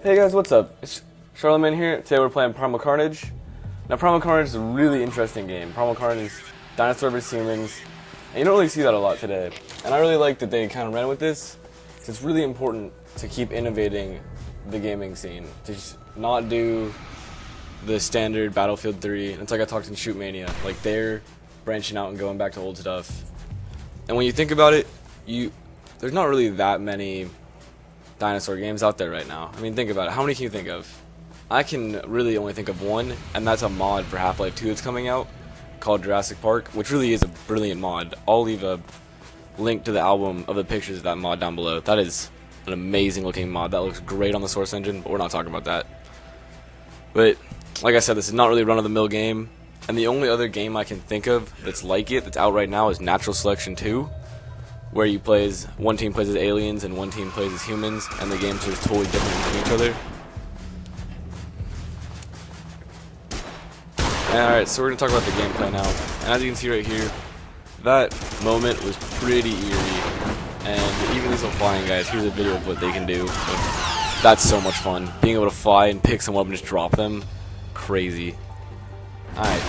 Hey guys, what's up? It's Charlemagne here. Today we're playing Primal Carnage. Now Primal Carnage is a really interesting game. Primal Carnage is dinosaur vs humans, and you don't really see that a lot today. And I really like that they kind of ran with this, because it's really important to keep innovating the gaming scene. To just not do the standard Battlefield 3. It's like I talked in Shoot Mania. Like they're branching out and going back to old stuff. And when you think about it, there's not really that many dinosaur games out there right now. I mean, think about it. How many can you think of? I can really only think of one, and that's a mod for Half-Life 2 that's coming out called Jurassic Park, which really is a brilliant mod. I'll leave a link to the album of the pictures of that mod down below. That is an amazing looking mod. That looks great on the Source engine, but we're not talking about that. But like I said, this is not really a run-of-the-mill game, and the only other game I can think of that's like it, that's out right now, is Natural Selection 2, where you play as, one team plays as aliens and one team plays as humans, and the games are totally different between each other. Alright, so we're going to talk about the gameplay now. And as you can see right here, that moment was pretty eerie. And even these little flying guys, here's a video of what they can do. That's so much fun. Being able to fly and pick someone up and just drop them. Crazy. Alright,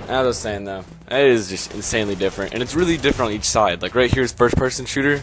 as I was saying though, it is just insanely different, and it's really different on each side. Like right here is first person shooter,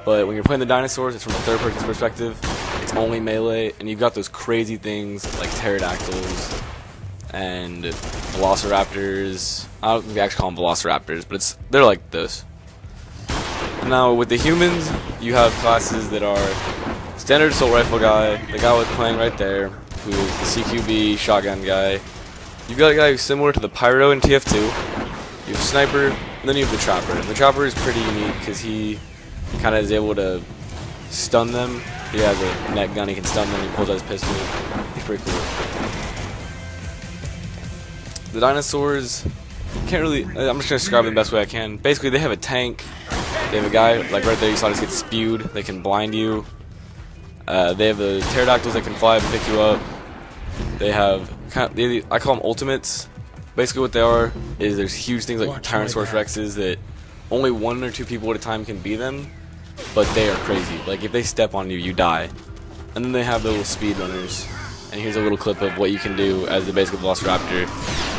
but when you're playing the dinosaurs, it's from a third person perspective. It's only melee, and you've got those crazy things like pterodactyls and velociraptors. I don't think they actually call them velociraptors, but they're like this. Now with the humans, you have classes that are standard assault rifle guy, the guy I was playing right there, who is the CQB shotgun guy. You've got a guy who's similar to the Pyro in TF2, you have Sniper, and then you have the Trapper. And the Trapper is pretty unique because he kind of is able to stun them. He has a net gun, he can stun them, he pulls out his pistol. He's pretty cool. The dinosaurs, can't really, I'm just going to describe them the best way I can. Basically, they have a tank, they have a guy, like right there you saw just get spewed, they can blind you. They have the pterodactyls that can fly and pick you up. They have, I call them ultimates. Basically what they are is there's huge things like Tyrannosaurus Rexes that only one or two people at a time can be them, but they are crazy. Like if they step on you, you die. And then they have the little speedrunners. And here's a little clip of what you can do as the basic Velociraptor,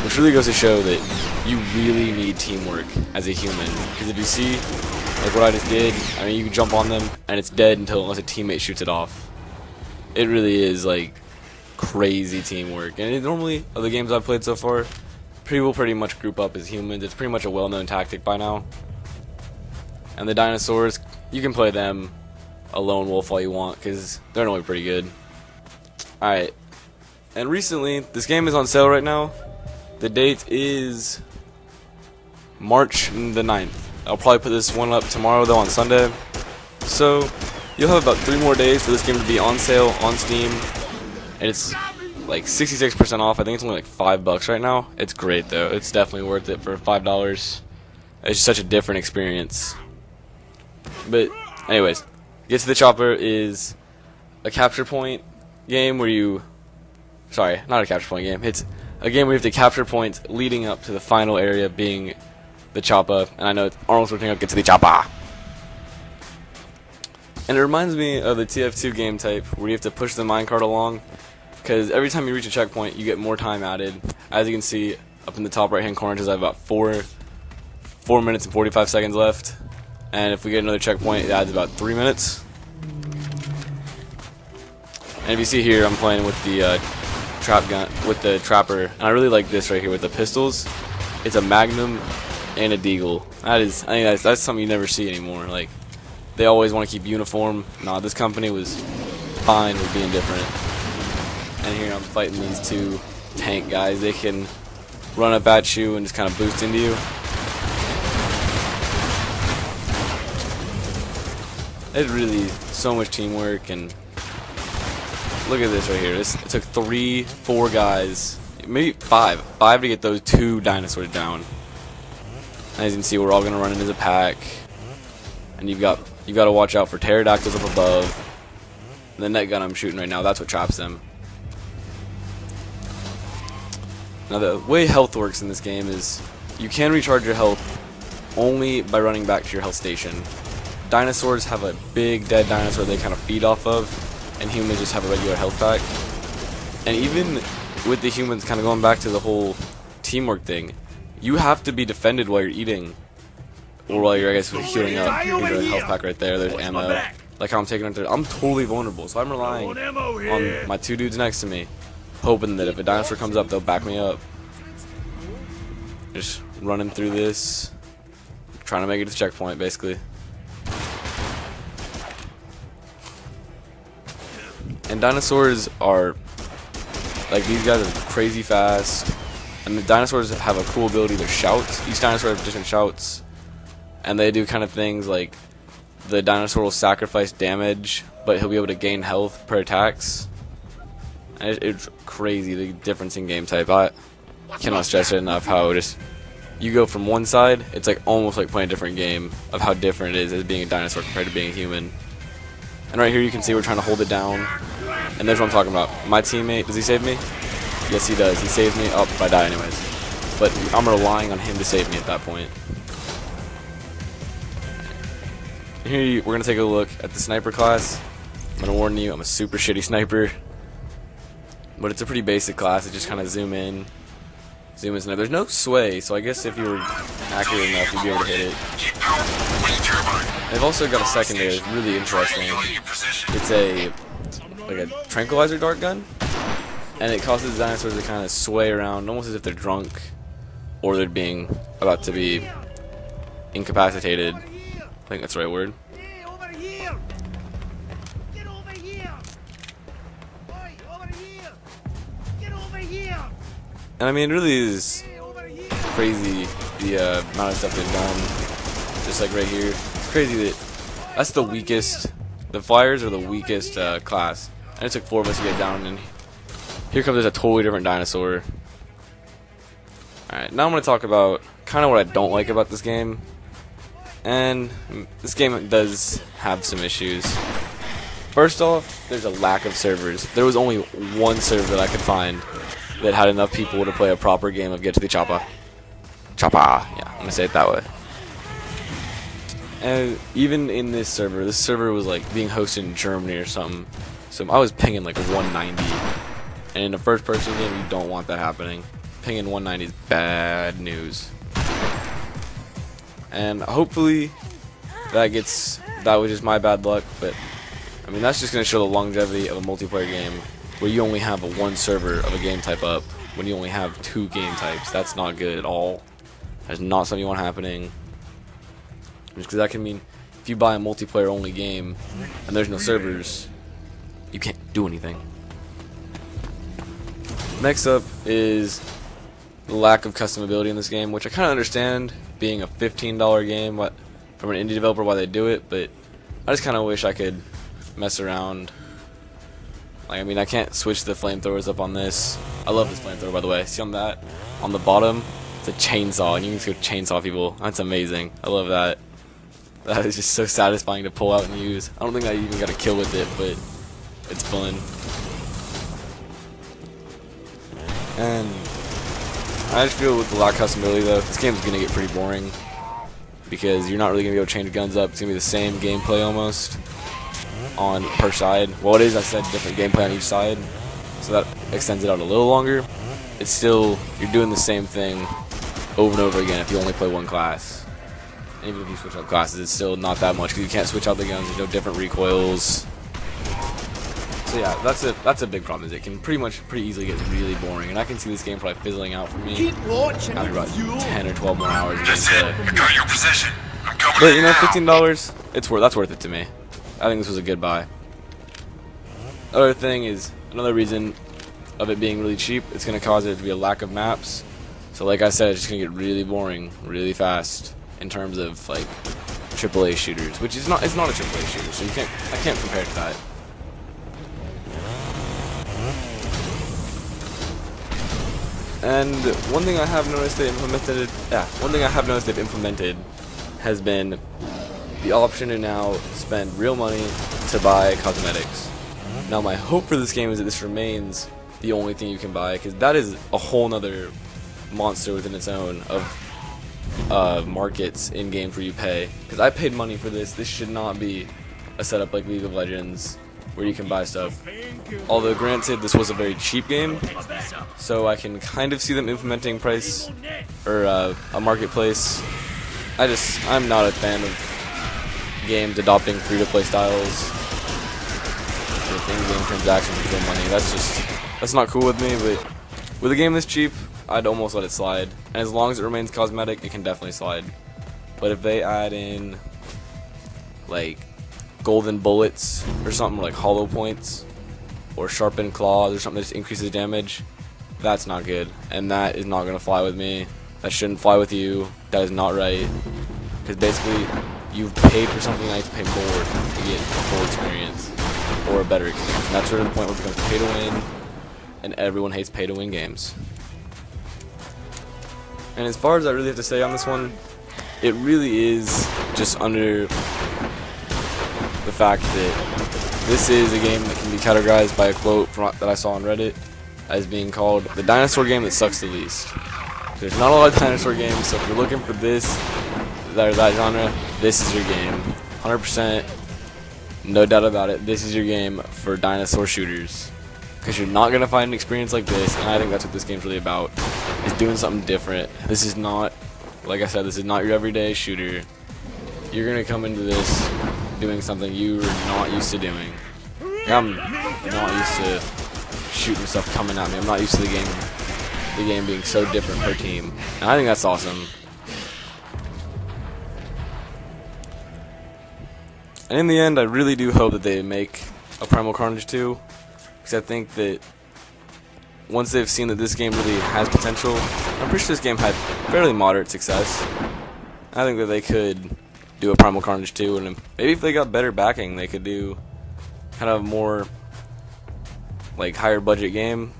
which really goes to show that you really need teamwork as a human. Because if you see, like what I just did, I mean you can jump on them and it's dead unless a teammate shoots it off. It really is like crazy teamwork, and normally of the games I've played so far, people pretty much group up as humans. It's pretty much a well-known tactic by now. And the dinosaurs, you can play them a lone wolf all you want because they're normally pretty good. Alright, and recently this game is on sale right now. The date is March the 9th. I'll probably put this one up tomorrow though on Sunday, so you'll have about 3 more days for this game to be on sale on Steam. And it's like 66% off. I think it's only like $5 right now. It's great though. It's definitely worth it for $5. It's just such a different experience. But anyways, Get to the Chopper is a capture point game where you... Sorry, not a capture point game. It's a game where you have to capture points leading up to the final area being the choppa. And I know Arnold Schwarzenegger, get to the choppa. And it reminds me of the TF2 game type where you have to push the minecart along. Because every time you reach a checkpoint, you get more time added. As you can see, up in the top right-hand corner, I have about 4 minutes and 45 seconds left. And if we get another checkpoint, it adds about 3 minutes. And if you see here, I'm playing with the trap gun, with the Trapper. And I really like this right here with the pistols. It's a Magnum and a Deagle. I think that's something you never see anymore. Like, they always want to keep uniform. Nah, this company was fine with being different. And here I'm fighting these 2 tank guys. They can run up at you and just kind of boost into you. It's really so much teamwork, and look at this right here. It took 3-4 guys, maybe 5 to get those 2 dinosaurs down. As you can see, we're all gonna run in as a pack, and you've got to watch out for pterodactyls up above. The net gun I'm shooting right now, that's what traps them. Now the way health works in this game is you can recharge your health only by running back to your health station. Dinosaurs have a big dead dinosaur they kind of feed off of, and humans just have a regular health pack. And even with the humans, kind of going back to the whole teamwork thing, you have to be defended while you're eating, or while you're, I guess, healing up. Here's a health pack right there. There's ammo. Like how I'm taking it, I'm totally vulnerable, so I'm relying on my two dudes next to me, hoping that if a dinosaur comes up, they'll back me up. Just running through this, trying to make it to the checkpoint, basically. And dinosaurs are, like, these guys are crazy fast. And the dinosaurs have a cool ability, their shouts. Each dinosaur has different shouts. And they do kind of things like the dinosaur will sacrifice damage, but he'll be able to gain health per attacks. And it's crazy, the difference in game type. I cannot stress it enough how just you go from one side, it's like almost like playing a different game of how different it is as being a dinosaur compared to being a human. And right here you can see we're trying to hold it down. And there's what I'm talking about. My teammate, does he save me? Yes, he does. He saves me. Oh, I die anyways. But I'm relying on him to save me at that point. Here we're going to take a look at the sniper class. I'm going to warn you, I'm a super shitty sniper. But it's a pretty basic class. It just kind of zoom in, snipe. There's no sway, so I guess if you were accurate enough, you'd be able to hit it. They've also got a secondary that's really interesting. It's a tranquilizer dart gun, and it causes dinosaurs to kind of sway around almost as if they're drunk or they're being about to be incapacitated. I think that's the right word. And I mean, it really is crazy the amount of stuff they've done. Just like right here, it's crazy that that's the weakest. The flyers are the weakest class, and it took 4 of us to get down. And here comes a totally different dinosaur. All right, now I'm going to talk about kind of what I don't like about this game. And this game does have some issues. First off, there's a lack of servers. There was only one server that I could find that had enough people to play a proper game of Get to the Choppa. Choppa, yeah, I'm going to say it that way. And even in this server was like being hosted in Germany or something. So I was pinging like 190. And in a first person game, you don't want that happening. Pinging 190 is bad news. And hopefully that was just my bad luck, but I mean that's just going to show the longevity of a multiplayer game where you only have one server of a game type up when you only have 2 game types. That's not good at all. That's not something you want happening. Just because that can mean if you buy a multiplayer only game and there's no servers, you can't do anything. Next up is the lack of customability in this game, which I kind of understand, being a $15 game from an indie developer, why they do it, but I just kind of wish I could mess around. Like, I mean, I can't switch the flamethrowers up on this. I love this flamethrower, by the way. See on that? On the bottom, it's a chainsaw, and you can just go chainsaw people. That's amazing. I love that. That is just so satisfying to pull out and use. I don't think I even got a kill with it, but it's fun. And I just feel with the lack of customability, though, this game's going to get pretty boring because you're not really going to be able to change guns up. It's going to be the same gameplay almost on per side. Well, it is, I said, different gameplay on each side, so that extends it out a little longer. It's still, you're doing the same thing over and over again if you only play one class. And even if you switch out classes, it's still not that much because you can't switch out the guns. There's no different recoils. So yeah, that's a big problem. Is it can pretty easily get really boring, and I can see this game probably fizzling out for me after about 10 or 12 more hours of gameplay. Got your position. I'm coming. But you know, $15, that's worth it to me. I think this was a good buy. Other thing is another reason of it being really cheap. It's going to cause it to be a lack of maps. So like I said, it's just going to get really boring really fast in terms of like AAA shooters, which is not. It's not a AAA shooter, so I can't compare it to that. And one thing I have noticed they've implemented has been the option to now spend real money to buy cosmetics. Now my hope for this game is that this remains the only thing you can buy, because that is a whole nother monster within its own of markets in games where you pay. Because I paid money for this. This should not be a setup like League of Legends where you can buy stuff. Although granted, this was a very cheap game, so I can kind of see them implementing price or a marketplace. I'm not a fan of games adopting free-to-play styles with in-game transactions for money. That's not cool with me. But with a game this cheap, I'd almost let it slide. And as long as it remains cosmetic, it can definitely slide. But if they add in like golden bullets or something, like hollow points or sharpened claws or something that just increases damage, that's not good, and that is not going to fly with me. That shouldn't fly with you. That is not right, because basically you've paid for something, now you have to pay more to get a full experience or a better experience, and that's sort of the point where it becomes pay to win, and everyone hates pay to win games. And as far as I really have to say on this one, it really is just under the fact that this is a game that can be categorized by a quote that I saw on Reddit as being called the dinosaur game that sucks the least. There's not a lot of dinosaur games, so if you're looking for that genre, this is your game. 100%, no doubt about it, this is your game for dinosaur shooters. Because you're not going to find an experience like this, and I think that's what this game's really about, is doing something different. This is not, like I said, this is not your everyday shooter. You're going to come into this doing something you're not used to doing. I'm not used to shooting stuff coming at me. I'm not used to the game being so different per team. And I think that's awesome. And in the end, I really do hope that they make a Primal Carnage 2. Because I think that once they've seen that this game really has potential, I'm pretty sure this game had fairly moderate success. I think that they could do a Primal Carnage 2, and maybe if they got better backing, they could do kind of more like higher budget game.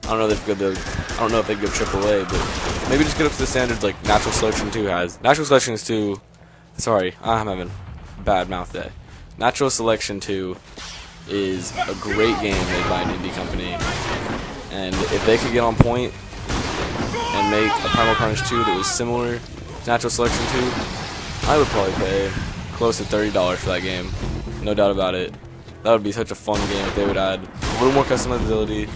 I don't know if they'd go AAA, but maybe just get up to the standards like Natural Selection 2 has. Natural Selection 2, sorry, I'm having a bad mouth day. Natural Selection 2 is a great game made by an indie company, and if they could get on point and make a Primal Carnage 2 that was similar to Natural Selection 2, I would probably pay close to $30 for that game, no doubt about it. That would be such a fun game if they would add a little more customizability,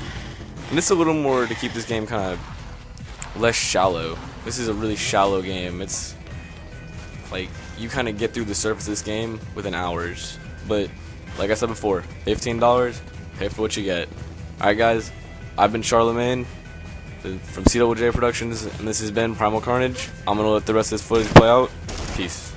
and just a little more to keep this game kind of less shallow. This is a really shallow game. It's like you kind of get through the surface of this game within hours, but like I said before, $15, pay for what you get. Alright guys, I've been Charlemagne from CJJ Productions, and this has been Primal Carnage. I'm going to let the rest of this footage play out. Peace.